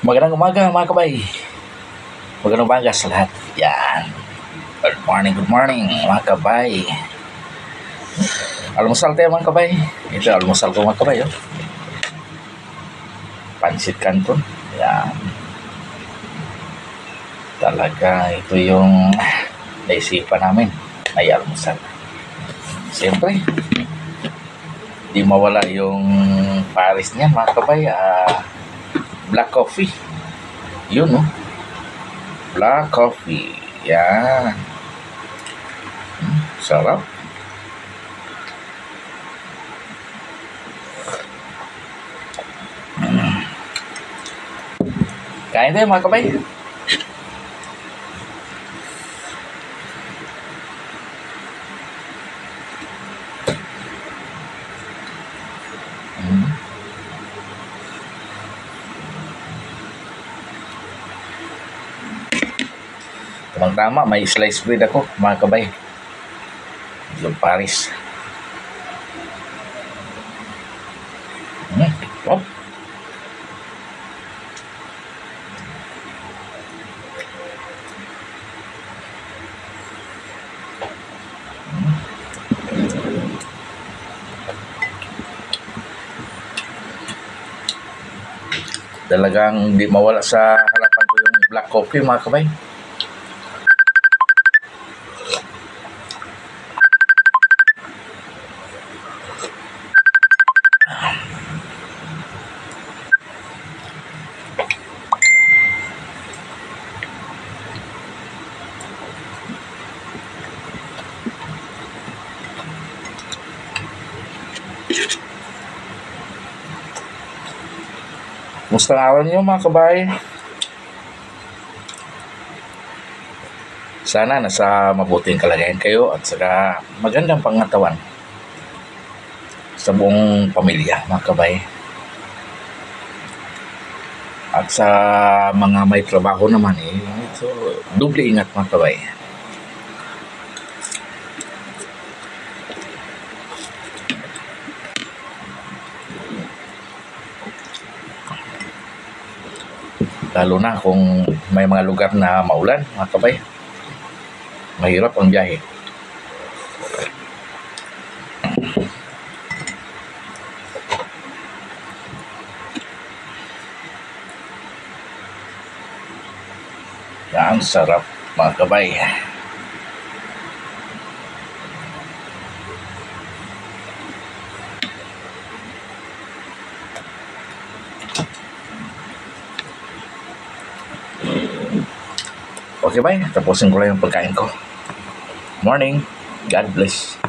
Magandang umaga mga kabay. Magandang umaga sa lahat. Yan. Good morning mga kabay. Almusal tayo mga kabay. Ito almusal ko mga kabay. Pansit Canton. Yan. Talaga ito yung naisipan namin. Ay almusal. Siyempre, di mawala yung Paris niyan mga kabay. Black coffee. Yun, no? Black coffee. Yan. Sarap. Kain tayo mga kabay. Tamang-tama, may slice bread ako mga kabay. Yung Paris. Oh. Talagang di mawala sa harapan ko yung black coffee mga kabay. Kumusta ang araw niyo mga kabay? Sana nasa mabuting kalagayan kayo at saka magandang pangatawan sa buong pamilya mga kabay. At sa mga may trabaho naman so doble ingat mga kabay. Lalo na kung may mga lugar na maulan, mga kabay. Mahirap ang biyahe. Ang sarap, mga kabay. Okay ba? Tapusin ko lang yung pagkain ko. Morning. God bless.